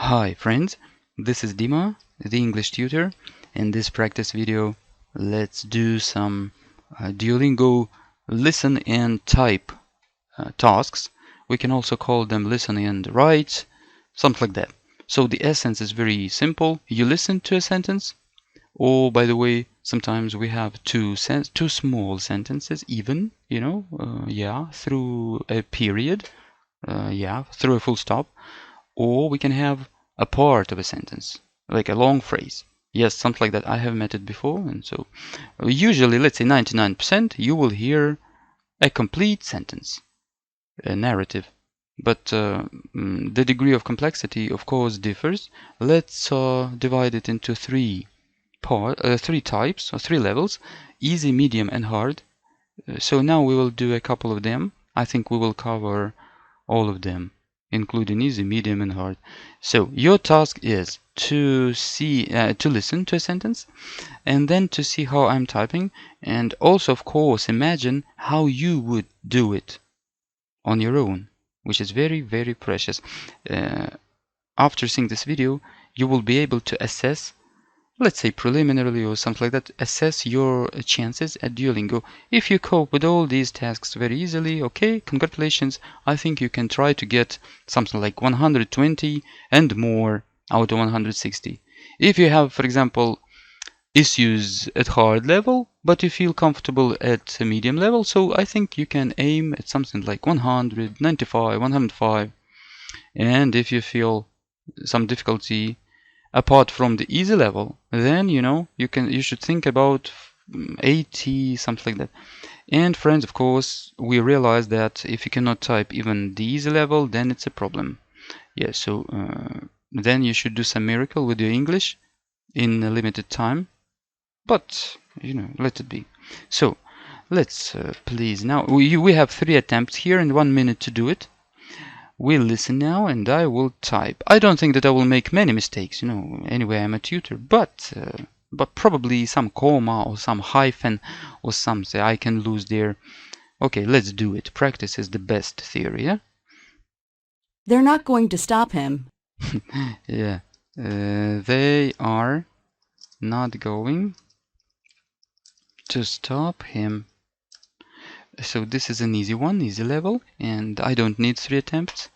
Hi friends, this is Dima, the English tutor. In this practice video, let's do some Duolingo listen and type tasks. We can also call them listen and write, something like that. So the essence is very simple. You listen to a sentence, or by the way, sometimes we have two small sentences even, through a period, through a full stop. Or we can have a part of a sentence, like a long phrase. Yes, something like that. I have met it before. And so usually, let's say 99%, you will hear a complete sentence, a narrative. But the degree of complexity, of course, differs. Let's divide it into three types or three levels: easy, medium, and hard. So now we will do a couple of them. I think we will cover all of them, including easy, medium, and hard. So your task is to listen to a sentence, and then to see how I'm typing, and also, of course, imagine how you would do it on your own, which is very, very precious. After seeing this video, you will be able to assess, let's say preliminarily or something like that, assess your chances at Duolingo. If you cope with all these tasks very easily, okay, congratulations. I think you can try to get something like 120 and more out of 160. If you have, for example, issues at hard level, but you feel comfortable at a medium level, so I think you can aim at something like 195, 105. And if you feel some difficulty apart from the easy level, then you should think about 80, something like that. And friends, of course, we realize that if you cannot type even the easy level, then it's a problem. Yeah, so then you should do some miracle with your English in a limited time, but let it be. So let's please, now we have 3 attempts here and 1 minute to do it. We'll listen now, and I will type. I don't think that I will make many mistakes, anyway, I'm a tutor, but probably some comma or some hyphen or something I can lose there. Okay, let's do it. Practice is the best theory, yeah? They're not going to stop him. Yeah, they are not going to stop him. So this is an easy one, easy level, and I don't need 3 attempts.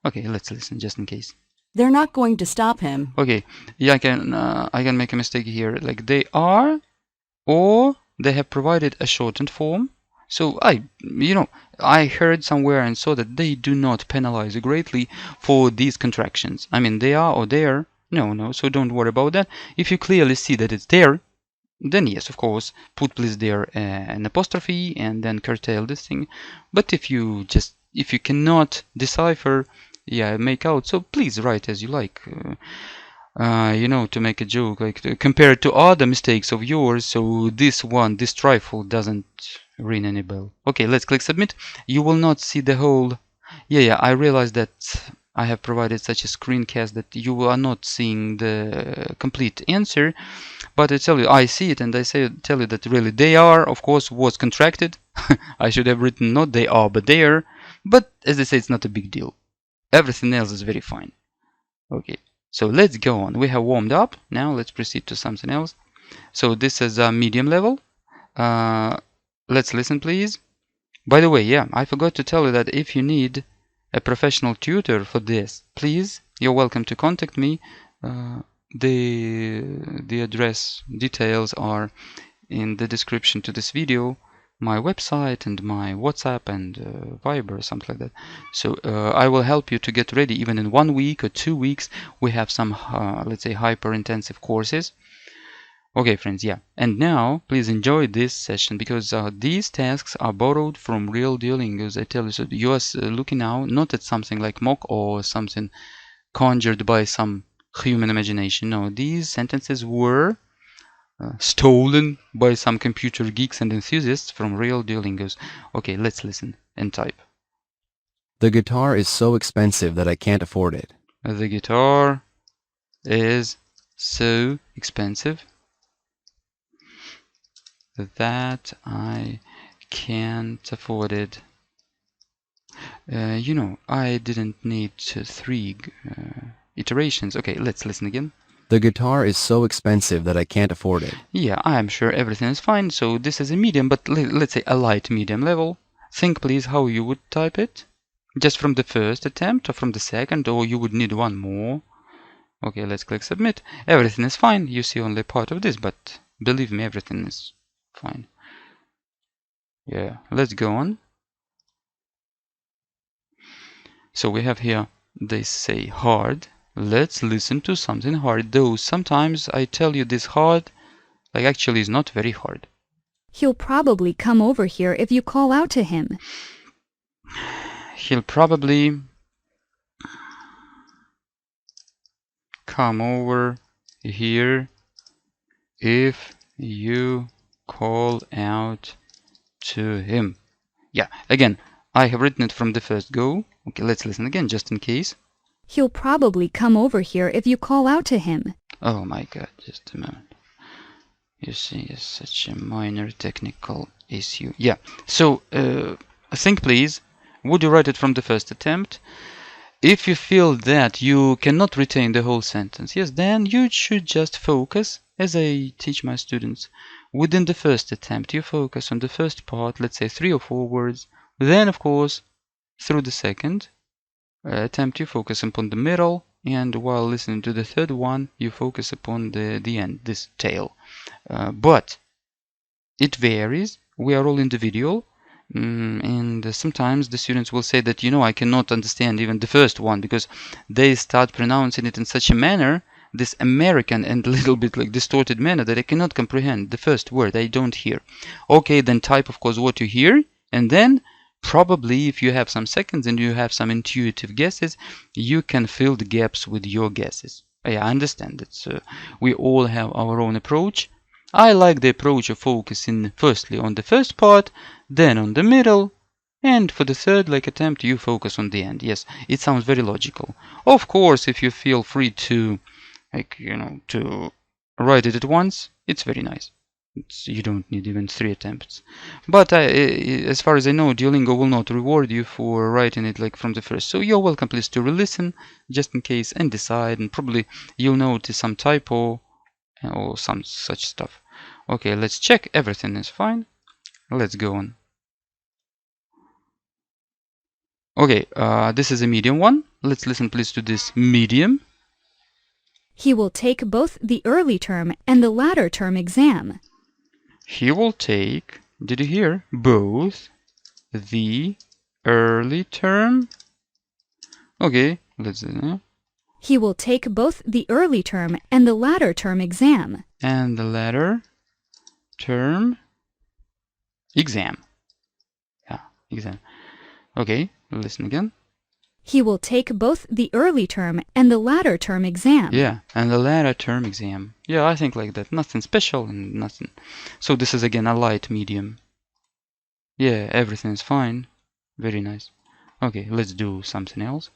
Okay, let's listen just in case. They're not going to stop him. Okay, yeah, I can make a mistake here. Like they are, or they have provided a shortened form. So I heard somewhere and saw that they do not penalize greatly for these contractions. I mean, they are or there. No, so don't worry about that. If you clearly see that it's there, then yes, of course, put please there an apostrophe and then curtail this thing. But if you cannot decipher, yeah, make out, so please write as you like. To make a joke, like compared to other mistakes of yours, so this trifle doesn't ring any bell. Okay, let's click submit. You will not see the whole. Yeah, I realize that I have provided such a screencast that you are not seeing the complete answer, but I tell you, I see it, and tell you that really they are, of course, was contracted. I should have written not they are, but they are. But as I say, it's not a big deal. Everything else is very fine. Okay, so let's go on. We have warmed up. Now let's proceed to something else. So this is a medium level. Let's listen, please. By the way, yeah, I forgot to tell you that if you need a professional tutor for this, please, you're welcome to contact me. The address details are in the description to this video, my website and my WhatsApp and Viber, something like that. So I will help you to get ready even in 1 week or 2 weeks. We have some, let's say, hyper intensive courses. Okay, friends, yeah. And now, please enjoy this session, because these tasks are borrowed from real Duolingos. I tell you, so you are looking now not at something like mock or something conjured by some human imagination. No, these sentences were stolen by some computer geeks and enthusiasts from real Duolingos. Okay, let's listen and type. The guitar is so expensive that I can't afford it. The guitar is so expensive that I can't afford it. I didn't need 3 iterations. Okay, let's listen again. The guitar is so expensive that I can't afford it. Yeah, I'm sure everything is fine. So this is a medium, but let's say a light medium level. Think please how you would type it. Just from the first attempt or from the second, or you would need one more. Okay, let's click submit. Everything is fine. You see only part of this, but believe me, everything is fine. Yeah, let's go on. So we have here, they say hard. Let's listen to something hard, though sometimes I tell you this hard, like actually is not very hard. He'll probably come over here if you call out to him. He'll probably come over here if you call out to him. Yeah, again, I have written it from the first go. Okay, let's listen again just in case. He'll probably come over here if you call out to him. Oh my god, just a moment. You see, it's such a minor technical issue. Yeah, so think please, would you write it from the first attempt? If you feel that you cannot retain the whole sentence, yes, then you should just focus, as I teach my students, within the first attempt, you focus on the first part, let's say 3 or 4 words. Then, of course, through the second attempt, you focus upon the middle, and while listening to the third one, you focus upon the end, this tail. But it varies. We are all individual. And sometimes the students will say that, I cannot understand even the first one because they start pronouncing it in such a manner, this American and a little bit like distorted manner, that I cannot comprehend the first word. I don't hear. Okay, then type, of course, what you hear, and then probably if you have some seconds and you have some intuitive guesses, you can fill the gaps with your guesses. I understand that we all have our own approach. I like the approach of focusing firstly on the first part, then on the middle, and for the third attempt you focus on the end. Yes, it sounds very logical. Of course, if you feel free to to write it at once, it's very nice. You don't need even 3 attempts. But as far as I know, Duolingo will not reward you for writing it from the first. So you're welcome please to re-listen just in case and decide, and probably you'll notice some typo or some such stuff. Okay, let's check. Everything is fine. Let's go on. Okay, this is a medium one. Let's listen please to this medium. He will take both the early term and the latter term exam. He will take, did you hear? Both the early term. Okay, let's He will take both the early term and the latter term exam. And the latter term exam. Yeah, exam. Okay, listen again. He will take both the early term and the latter term exam. Yeah, and the latter term exam. Yeah, I think like that. Nothing special and nothing. So this is again a light medium. Yeah, everything is fine. Very nice. Okay, let's do something else.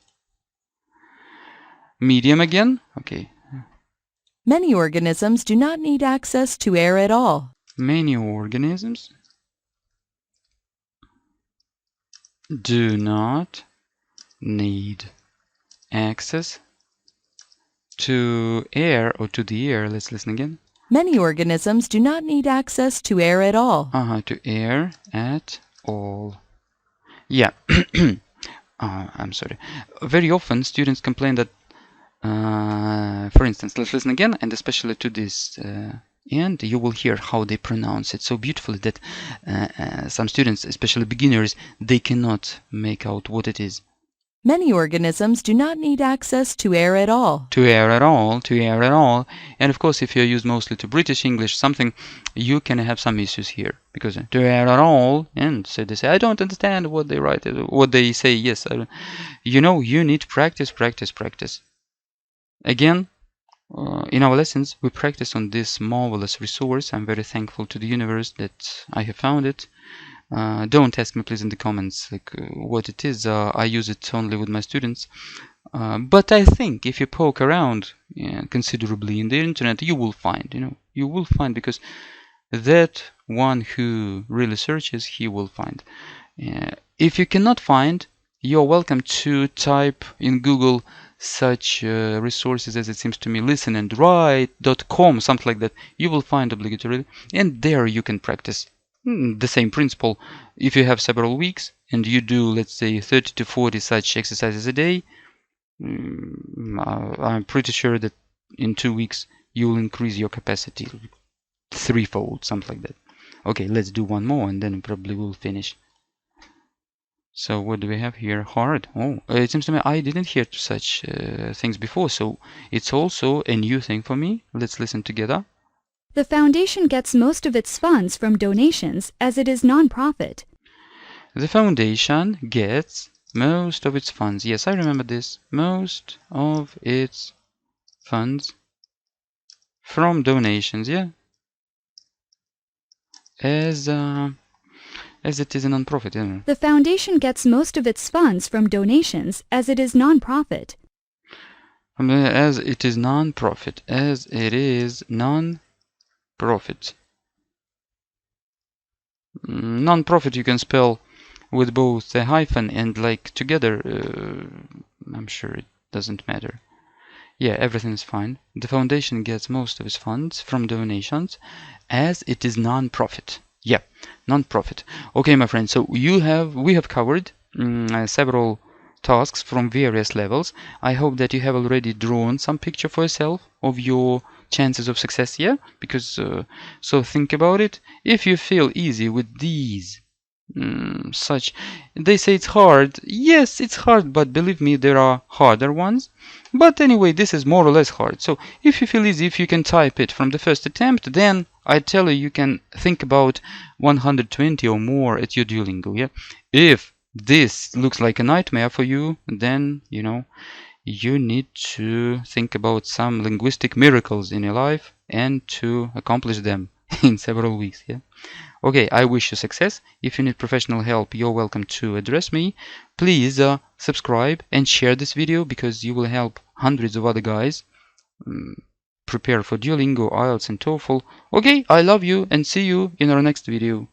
Medium again. Okay. Many organisms do not need access to air at all. Many organisms do not need access to air or to the air. Let's listen again. Many organisms do not need access to air at all. To air at all. Yeah. I'm sorry. Very often students complain that, for instance, let's listen again, and especially to this and you will hear how they pronounce it so beautifully that some students, especially beginners, they cannot make out what it is. Many organisms do not need access to air at all. To air at all, to air at all. And of course, if you're used mostly to British English, something, you can have some issues here. Because to air at all, and so they say, I don't understand what they write, what they say, yes. You need practice, practice, practice. Again, in our lessons, we practice on this marvelous resource. I'm very thankful to the universe that I have found it. Don't ask me please in the comments what it is. I use it only with my students. But I think if you poke around considerably in the internet, you will find, you will find, because that one who really searches, he will find. If you cannot find, you're welcome to type in Google such resources as, it seems to me, listenandwrite.com, something like that. You will find obligatory, and there you can practice the same principle. If you have several weeks and you do, let's say, 30 to 40 such exercises a day, I'm pretty sure that in 2 weeks you will increase your capacity threefold, something like that. Okay, let's do one more and then probably we'll finish. So what do we have here? Hard. Oh, it seems to me I didn't hear such things before, so it's also a new thing for me. Let's listen together. The foundation gets most of its funds from donations as it is non-profit. The foundation gets most of its funds. Yes, I remember this. Most of its funds from donations. Yeah. As it is a non-profit. Yeah. The foundation gets most of its funds from donations as it is non-profit. As it is non-profit. As it is non-profit. Non-profit you can spell with both a hyphen and like together. I'm sure it doesn't matter. Yeah, everything is fine. The foundation gets most of its funds from donations as it is non-profit. Yeah, non-profit. Okay, my friends, so we have covered several tasks from various levels. I hope that you have already drawn some picture for yourself of your chances of success here, because so think about it. If you feel easy with these such, they say it's hard. Yes, it's hard, but believe me, there are harder ones. But anyway, this is more or less hard. So if you feel easy, if you can type it from the first attempt, then I tell you can think about 120 or more at your Duolingo. Yeah. If this looks like a nightmare for you, then you need to think about some linguistic miracles in your life and to accomplish them in several weeks. Yeah. Okay, I wish you success. If you need professional help, you're welcome to address me. Please subscribe and share this video, because you will help hundreds of other guys prepare for Duolingo, IELTS and TOEFL. Okay, I love you and see you in our next video.